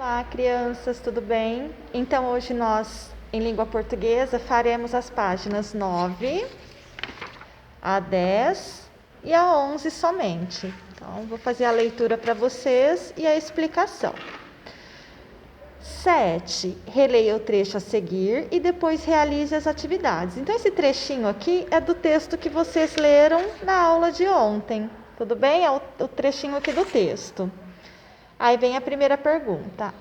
Olá, crianças, tudo bem? Então, hoje nós, em língua portuguesa, faremos as páginas 9 a 10 e a 11 somente. Então, vou fazer a leitura para vocês e a explicação. 7. Releia o trecho a seguir e depois realize as atividades. Então, esse trechinho aqui é do texto que vocês leram na aula de ontem, tudo bem? É o trechinho aqui do texto. Aí vem a primeira pergunta.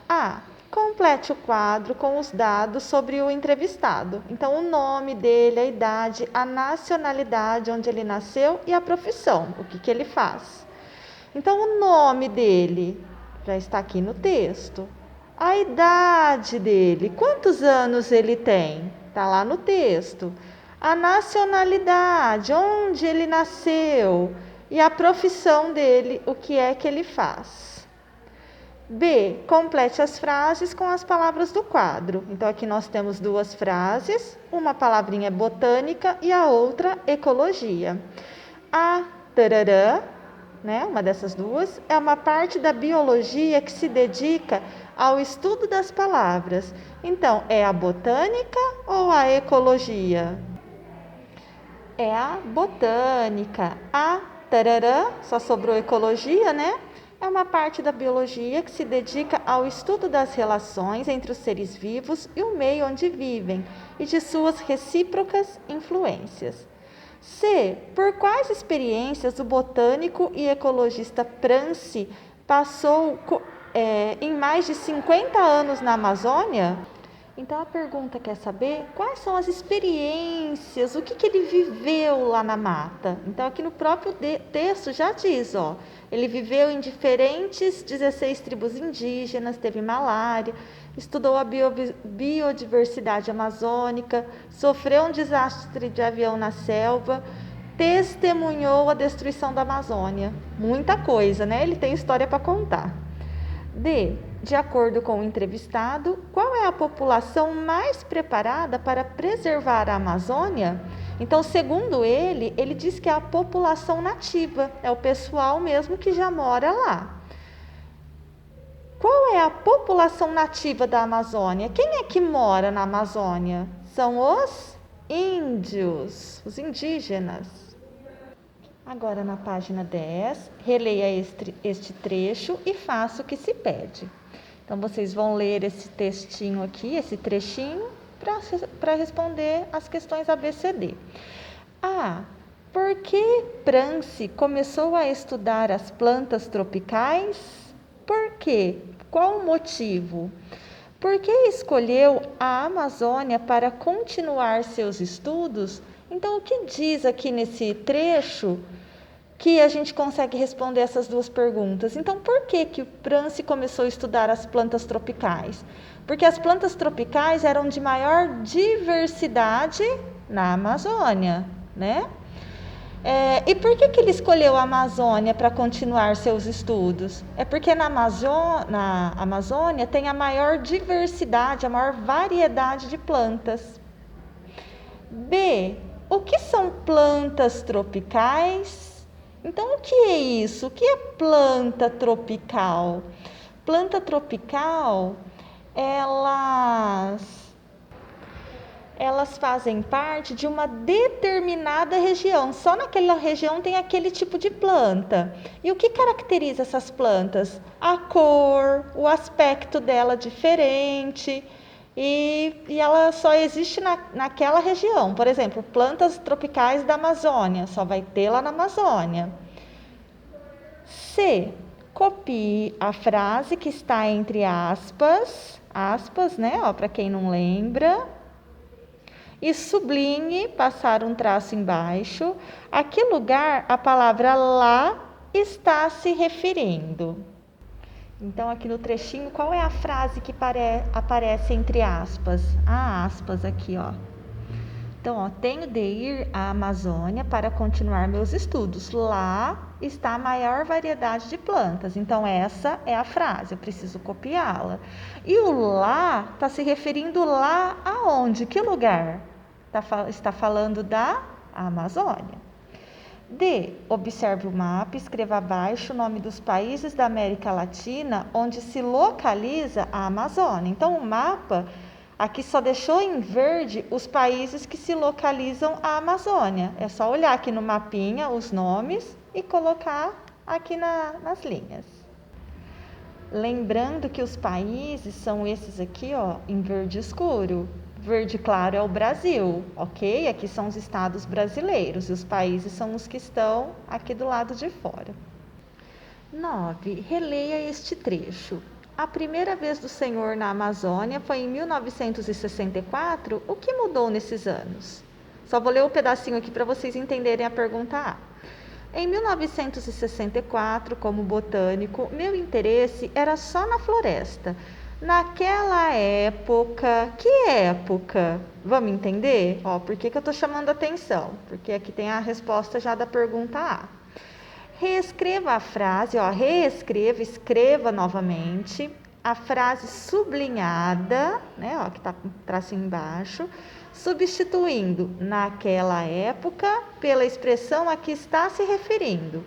Complete o quadro com os dados sobre o entrevistado. Então, o nome dele, a idade, a nacionalidade, onde ele nasceu e a profissão, o que ele faz. Então, o nome dele já está aqui no texto. A idade dele, quantos anos ele tem? Está lá no texto. A nacionalidade, onde ele nasceu e a profissão dele, o que é que ele faz. B. Complete as frases com as palavras do quadro. Então, aqui nós temos duas frases, uma palavrinha é botânica e a outra ecologia. A tararã, uma dessas duas, é uma parte da biologia que se dedica ao estudo das palavras. Então, é a botânica ou a ecologia? É a botânica. A tararã, só sobrou ecologia, É uma parte da biologia que se dedica ao estudo das relações entre os seres vivos e o meio onde vivem e de suas recíprocas influências. C. Por quais experiências o botânico e ecologista Prancy passou em mais de 50 anos na Amazônia? Então a pergunta quer saber quais são as experiências, o que ele viveu lá na mata. Então aqui no próprio texto já diz, ele viveu em diferentes 16 tribos indígenas, teve malária, estudou a biodiversidade amazônica, sofreu um desastre de avião na selva, testemunhou a destruição da Amazônia. Muita coisa, Ele tem história para contar. D. De acordo com o entrevistado, qual é a população mais preparada para preservar a Amazônia? Então, segundo ele diz que é a população nativa, é o pessoal mesmo que já mora lá. Qual é a população nativa da Amazônia? Quem é que mora na Amazônia? São os índios, os indígenas. Agora, na página 10, releia este trecho e faça o que se pede. Então, vocês vão ler esse textinho aqui, esse trechinho, para responder as questões ABCD. Por que Prancy começou a estudar as plantas tropicais? Por quê? Qual o motivo? Por que escolheu a Amazônia para continuar seus estudos? Então, o que diz aqui nesse trecho que a gente consegue responder essas duas perguntas? Então, por que o Prancy começou a estudar as plantas tropicais? Porque as plantas tropicais eram de maior diversidade na Amazônia, E por que ele escolheu a Amazônia para continuar seus estudos? É porque na Amazônia tem a maior diversidade, a maior variedade de plantas. B. O que são plantas tropicais? Então, o que é isso? O que é planta tropical? Planta tropical, elas fazem parte de uma determinada região. Só naquela região tem aquele tipo de planta. E o que caracteriza essas plantas? A cor, o aspecto dela diferente. E ela só existe naquela região. Por exemplo, plantas tropicais da Amazônia, só vai ter lá na Amazônia. C. Copie a frase que está entre aspas, para quem não lembra, e sublinhe, passar um traço embaixo, a que lugar a palavra lá está se referindo. Então, aqui no trechinho, qual é a frase que aparece entre aspas? Aspas aqui, Então, tenho de ir à Amazônia para continuar meus estudos. Lá está a maior variedade de plantas. Então, essa é a frase, eu preciso copiá-la. E o lá está se referindo lá aonde? Que lugar? Está falando da Amazônia. D. Observe o mapa e escreva abaixo o nome dos países da América Latina onde se localiza a Amazônia. Então, o mapa aqui só deixou em verde os países que se localizam a Amazônia. É só olhar aqui no mapinha os nomes e colocar aqui nas linhas. Lembrando que os países são esses aqui, ó, em verde escuro. Verde claro é o Brasil, ok? Aqui são os estados brasileiros e os países são os que estão aqui do lado de fora. 9. Releia este trecho. A primeira vez do Senhor na Amazônia foi em 1964. O que mudou nesses anos? Só vou ler um pedacinho aqui para vocês entenderem a pergunta A. Em 1964, como botânico, meu interesse era só na floresta. Naquela época, que época? Vamos entender? Ó, por que eu estou chamando a atenção? Porque aqui tem a resposta já da pergunta A. Reescreva a frase, ó, escreva novamente a frase sublinhada, né, ó, que está com tracinho embaixo, substituindo naquela época pela expressão a que está se referindo.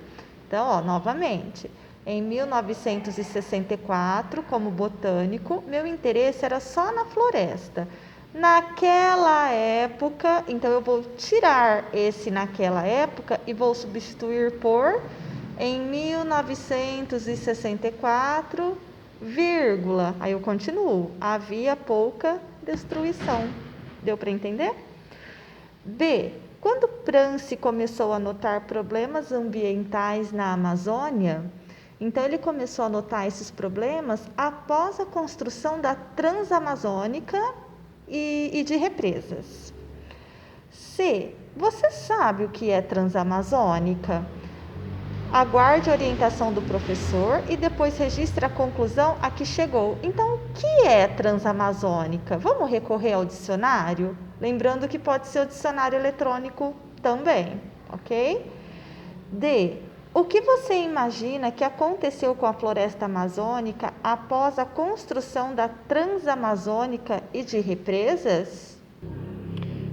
Então, ó, novamente, em 1964, como botânico, meu interesse era só na floresta. Naquela época, então eu vou tirar esse naquela época e vou substituir por em 1964, vírgula. Aí eu continuo. Havia pouca destruição. Deu para entender? B. Quando Prance começou a notar problemas ambientais na Amazônia, então ele começou a notar esses problemas após a construção da Transamazônica e de represas. C. Você sabe o que é Transamazônica? Aguarde a orientação do professor e depois registre a conclusão a que chegou. Então, o que é Transamazônica? Vamos recorrer ao dicionário? Lembrando que pode ser o dicionário eletrônico também, ok? D. O que você imagina que aconteceu com a floresta amazônica após a construção da Transamazônica e de represas?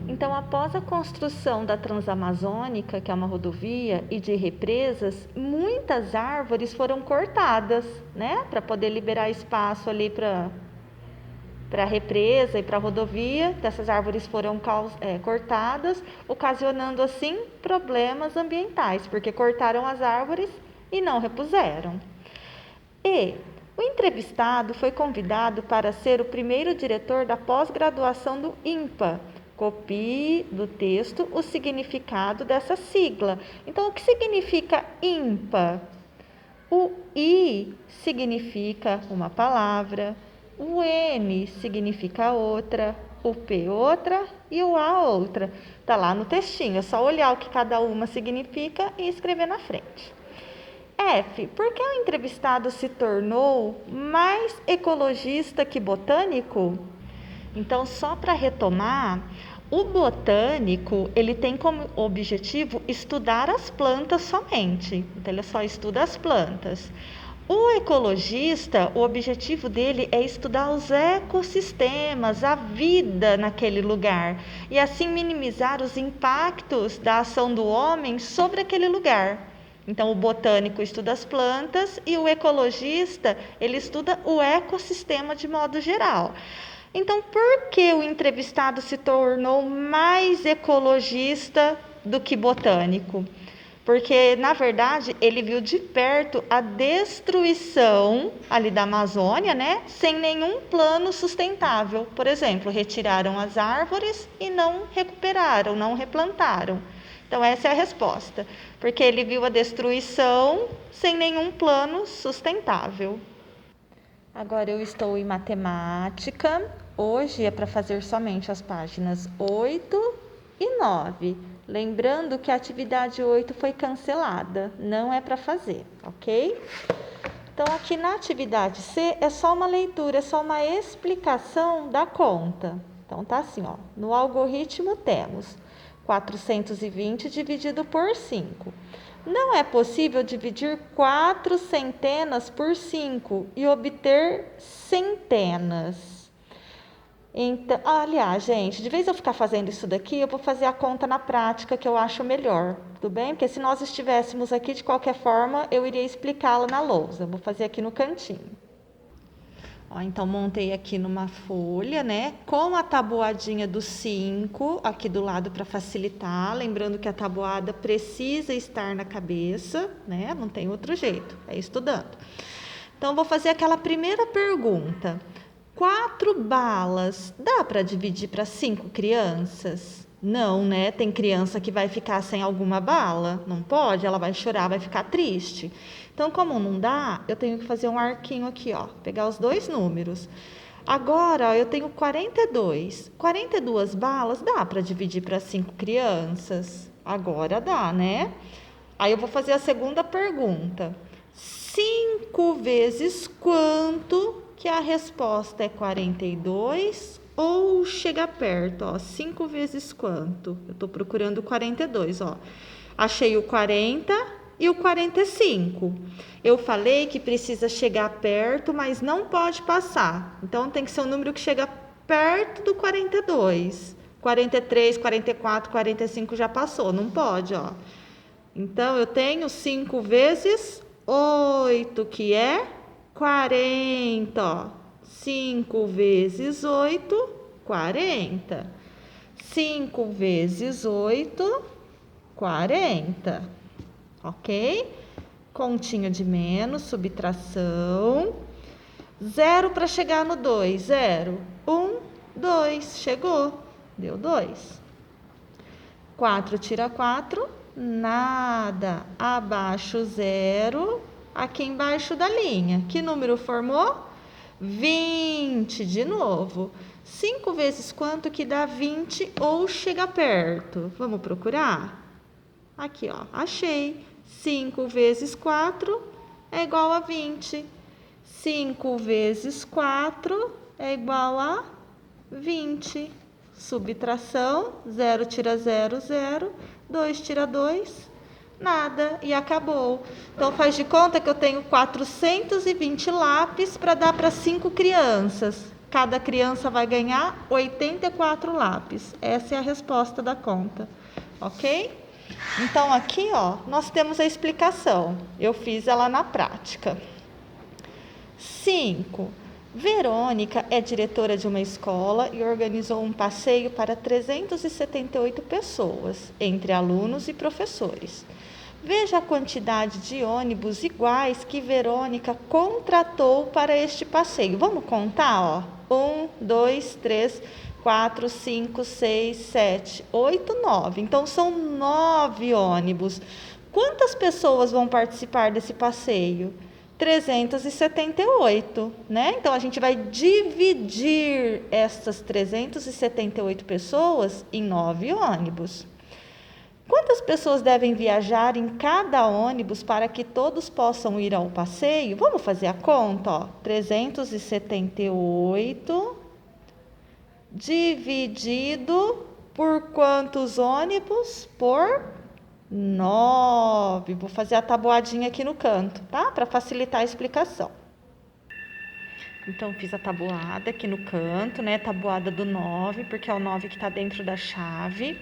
Então, após a construção da Transamazônica, que é uma rodovia, e de represas, muitas árvores foram cortadas, né? Para poder liberar espaço ali para a represa e para a rodovia. Essas árvores foram cortadas, ocasionando assim problemas ambientais, porque cortaram as árvores e não repuseram. E o entrevistado foi convidado para ser o primeiro diretor da pós-graduação do INPA. Copie do texto o significado dessa sigla. Então, o que significa INPA? O I significa uma palavra, o N significa outra, o P outra e o A outra. Está lá no textinho, é só olhar o que cada uma significa e escrever na frente. F. Por que o entrevistado se tornou mais ecologista que botânico? Então, só para retomar, o botânico, ele tem como objetivo estudar as plantas somente. Então, ele só estuda as plantas. O ecologista, o objetivo dele é estudar os ecossistemas, a vida naquele lugar, e assim minimizar os impactos da ação do homem sobre aquele lugar. Então, o botânico estuda as plantas e o ecologista, ele estuda o ecossistema de modo geral. Então, por que o entrevistado se tornou mais ecologista do que botânico? Porque, na verdade, ele viu de perto a destruição ali da Amazônia, né? Sem nenhum plano sustentável. Por exemplo, retiraram as árvores e não recuperaram, não replantaram. Então, essa é a resposta. Porque ele viu a destruição sem nenhum plano sustentável. Agora eu estou em matemática. Hoje é para fazer somente as páginas 8 e 9. Lembrando que a atividade 8 foi cancelada, não é para fazer, ok? Então, aqui na atividade C é só uma leitura, é só uma explicação da conta. Então, tá assim, ó. No algoritmo temos 420 dividido por 5. Não é possível dividir 4 centenas por 5 e obter centenas. Então, aliás, gente, de vez eu ficar fazendo isso daqui, eu vou fazer a conta na prática, que eu acho melhor, tudo bem? Porque se nós estivéssemos aqui, de qualquer forma, eu iria explicá-la na lousa. Vou fazer aqui no cantinho. Ó, então, montei aqui numa folha, né? Com a tabuadinha dos 5 aqui do lado para facilitar. Lembrando que a tabuada precisa estar na cabeça, né? Não tem outro jeito, é estudando. Então, vou fazer aquela primeira pergunta. 4 balas, dá para dividir para 5 crianças? Não, né? Tem criança que vai ficar sem alguma bala. Não pode, ela vai chorar, vai ficar triste. Então, como não dá, eu tenho que fazer um arquinho aqui, ó. Pegar os 2 números. Agora, ó, eu tenho 42. 42 balas, dá para dividir para 5 crianças? Agora dá, né? Aí eu vou fazer a segunda pergunta. 5 vezes quanto? Que a resposta é 42 ou chega perto, ó, 5 vezes quanto? Eu tô procurando o 42, ó. Achei o 40 e o 45. Eu falei que precisa chegar perto, mas não pode passar. Então, tem que ser um número que chega perto do 42. 43, 44, 45 já passou, não pode, ó. Então, eu tenho 5 vezes 8, que é 40, ó. 5 vezes 8, 40. 5 vezes 8, 40. Ok? Continha de menos, subtração. 0 para chegar no 2. 0, 1, 2. Chegou. Deu 2. 4 tira 4, nada. Abaixo 0. Aqui embaixo da linha. Que número formou? 20 de novo. 5 vezes quanto que dá 20 ou chega perto? Vamos procurar? Aqui, ó, achei. 5 vezes 4 é igual a 20. 5 vezes 4 é igual a 20. Subtração, 0 tira 0, 0. 2 tira 2, nada, e acabou. Então, faz de conta que eu tenho 420 lápis para dar para 5 crianças. Cada criança vai ganhar 84 lápis. Essa é a resposta da conta, ok? Então, aqui, ó, nós temos a explicação. Eu fiz ela na prática. 5. Verônica é diretora de uma escola e organizou um passeio para 378 pessoas, entre alunos e professores. Veja a quantidade de ônibus iguais que Verônica contratou para este passeio. Vamos contar, ó. 1, 2, 3, 4, 5, 6, 7, 8, 9. Então, são 9 ônibus. Quantas pessoas vão participar desse passeio? 378, né? Então, a gente vai dividir essas 378 pessoas em 9 ônibus. Quantas pessoas devem viajar em cada ônibus para que todos possam ir ao passeio? Vamos fazer a conta, ó. 378 dividido por quantos ônibus? Por 9. Vou fazer a tabuadinha aqui no canto, tá? Para facilitar a explicação. Então, fiz a tabuada aqui no canto, né? Tabuada do 9, porque é o 9 que está dentro da chave.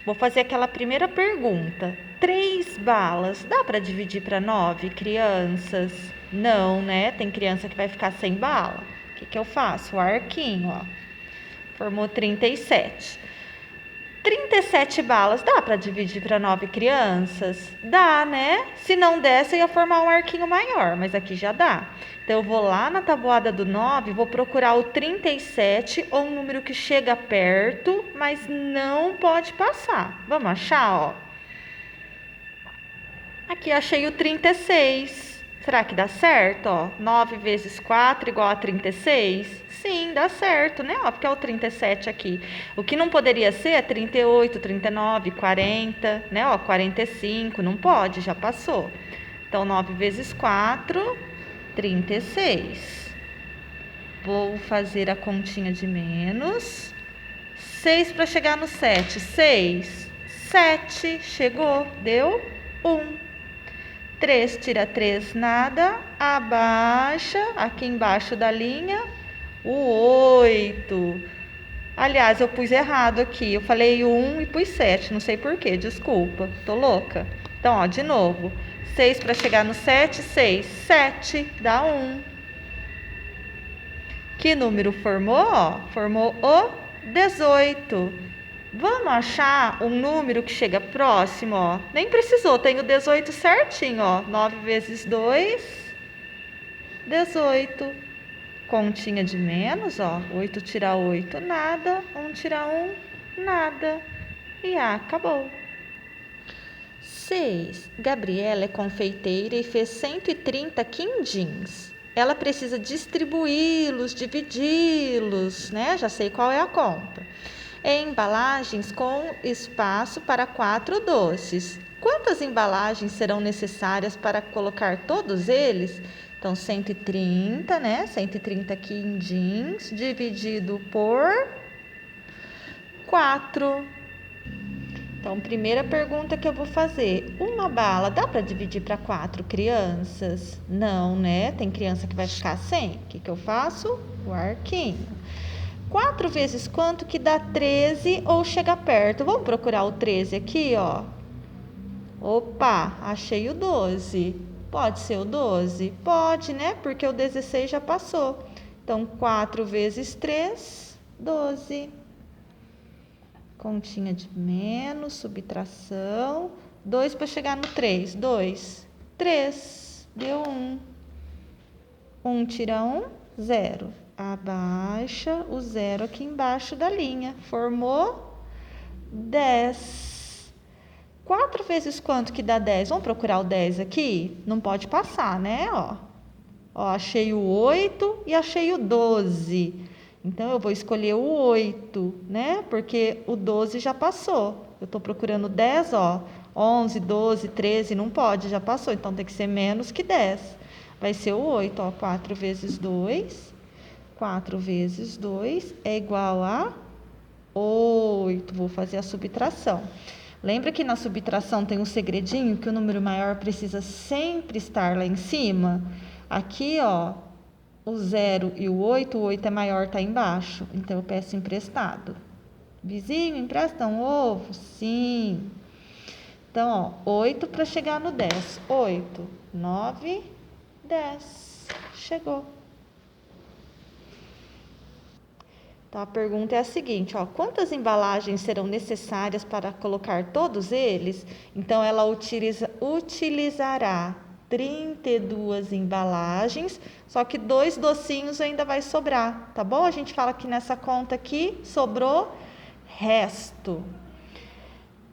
Vou fazer aquela primeira pergunta. 3 balas, dá para dividir para 9 crianças? Não, né? Tem criança que vai ficar sem bala. O que eu faço? O arquinho, ó. Formou 37. 37 balas, dá para dividir para 9 crianças? Dá, né? Se não desse, eu ia formar um arquinho maior, mas aqui já dá. Então, eu vou lá na tabuada do 9, vou procurar o 37, ou um número que chega perto, mas não pode passar. Vamos achar, ó. Aqui, achei o 36. Será que dá certo, ó? 9 vezes 4 igual a 36? Sim, dá certo, né? Ó, porque é o 37 aqui. O que não poderia ser é 38, 39, 40, né? Ó, 45, não pode, já passou. Então, 9 vezes 4, 36. Vou fazer a continha de menos. 6 para chegar no 7. 6. 7. Chegou. Deu 1. 3 tira 3, nada. Abaixa, aqui embaixo da linha, o 8. Aliás, eu pus errado aqui. Eu falei 1 e pus 7. Não sei por quê, desculpa. Tô louca. Então, ó, de novo. 6 para chegar no 7, 6. 7 dá 1. Que número formou? Ó, formou o 18. Vamos achar um número que chega próximo, ó. Nem precisou, tem o 18 certinho, ó. 9 vezes 2, 18. Continha de menos, ó. 8 tira 8, nada. 1 tira 1, nada. E acabou. 6. Gabriela é confeiteira e fez 130 quindins. Ela precisa distribuí-los, dividi-los, né? Já sei qual é a conta. Em embalagens com espaço para 4 doces. Quantas embalagens serão necessárias para colocar todos eles? Então, 130, né? 130 quindins dividido por 4. Então, primeira pergunta que eu vou fazer. Uma bala dá para dividir para 4 crianças? Não, né? Tem criança que vai ficar sem. O que eu faço? O arquinho. 4 vezes quanto que dá 13 ou chega perto? Vamos procurar o 13 aqui, ó. Opa, achei o 12. Pode ser o 12? Pode, né? Porque o 16 já passou. Então, 4 vezes 3, 12. Continha de menos, subtração. 2 para chegar no 3. 2. 3. Deu 1. 1 tira 1, 0. Abaixa o 0 aqui embaixo da linha. Formou 10. 4 vezes quanto que dá 10? Vamos procurar o 10 aqui? Não pode passar, né? Ó, achei o 8 e achei o 12. Então, eu vou escolher o 8, né? Porque o 12 já passou. Eu estou procurando 10, ó. 11, 12, 13, não pode, já passou. Então, tem que ser menos que 10. Vai ser o 8, ó. 4 vezes 2. 4 vezes 2 é igual a 8. Vou fazer a subtração. Lembra que na subtração tem um segredinho que o número maior precisa sempre estar lá em cima? Aqui, ó. O 0 e o 8 é maior, tá embaixo. Então, eu peço emprestado. Vizinho, empresta um ovo? Sim. Então, ó, 8 para chegar no 10. 8, 9, 10. Chegou. Então, a pergunta é a seguinte, ó. Quantas embalagens serão necessárias para colocar todos eles? Então, ela utilizará 32 embalagens, só que 2 docinhos ainda vai sobrar, tá bom? A gente fala que nessa conta aqui sobrou resto.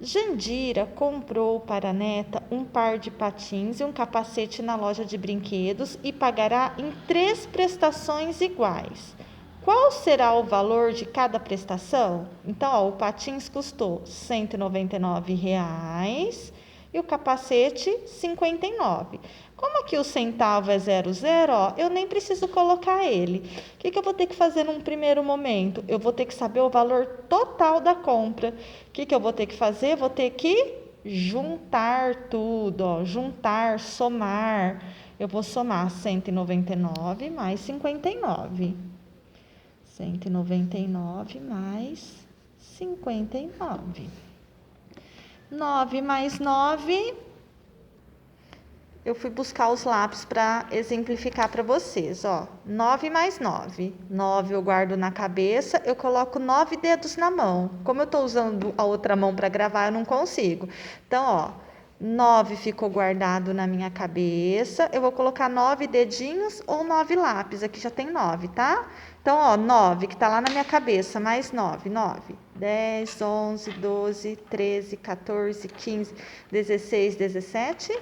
Jandira comprou para a neta um par de patins e um capacete na loja de brinquedos e pagará em 3 prestações iguais. Qual será o valor de cada prestação? Então, ó, o patins custou R$ 199 e o capacete R$ 59. Como aqui o centavo é 00, ó, eu nem preciso colocar ele. O que eu vou ter que fazer num primeiro momento? Eu vou ter que saber o valor total da compra. O que eu vou ter que fazer? Vou ter que juntar tudo, ó, juntar, somar. Eu vou somar 199 mais 59. 199 mais 59. 9 mais 9. Eu fui buscar os lápis para exemplificar para vocês, ó. 9 mais 9. 9 eu guardo na cabeça, eu coloco 9 dedos na mão. Como eu estou usando a outra mão para gravar, eu não consigo. Então, ó, 9 ficou guardado na minha cabeça. Eu vou colocar 9 dedinhos ou 9 lápis. Aqui já tem 9, tá? Então, ó, 9 que tá lá na minha cabeça, mais 9, 9. 10, 11, 12, 13, 14, 15, 16, 17,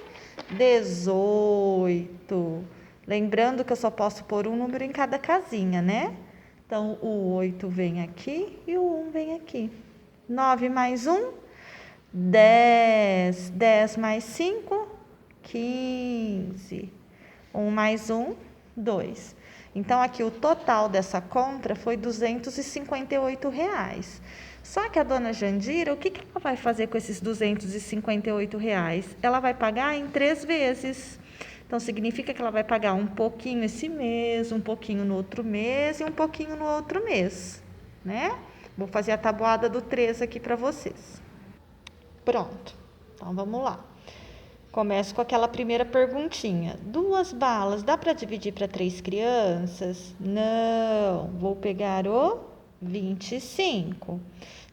18. Lembrando que eu só posso pôr um número em cada casinha, né? Então, o 8 vem aqui e o 1 vem aqui. 9 mais 1, 10. 10 mais 5, 15. 1 mais 1, 2. Então, aqui o total dessa compra foi R$ 258. Só que a dona Jandira, o que ela vai fazer com esses R$ 258? Ela vai pagar em 3 vezes. Então, significa que ela vai pagar um pouquinho esse mês, um pouquinho no outro mês e um pouquinho no outro mês, né? Vou fazer a tabuada do 3 aqui para vocês. Pronto, então vamos lá. Começo com aquela primeira perguntinha. 2 balas, dá para dividir para 3 crianças? Não, vou pegar o 25.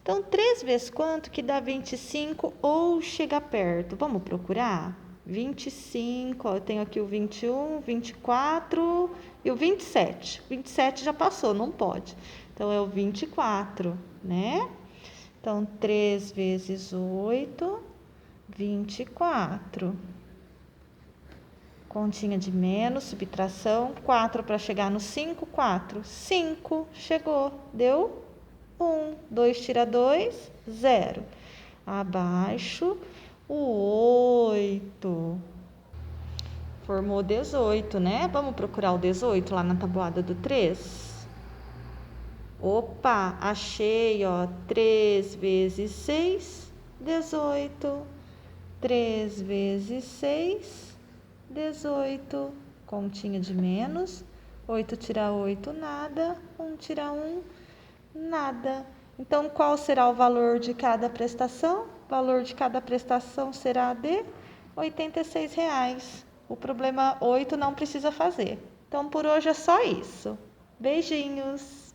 Então, 3 vezes quanto que dá 25 ou chega perto? Vamos procurar? 25, ó, eu tenho aqui o 21, 24 e o 27. 27 já passou, não pode. Então, é o 24, né? Então, 3 vezes 8, 24. Continha de menos, subtração, 4 para chegar no 5, 4. 5, chegou, deu 1. 2 tira 2, 0. Abaixo, o 8. Formou 18, né? Vamos procurar o 18 lá na tabuada do 3? Opa, achei, ó, 3 vezes 6, 18. 3 vezes 6, 18. Continha de menos, 8 tira 8, nada. 1 tira 1, nada. Então, qual será o valor de cada prestação? O valor de cada prestação será de R$ 86. O problema 8 não precisa fazer. Então, por hoje é só isso. Beijinhos!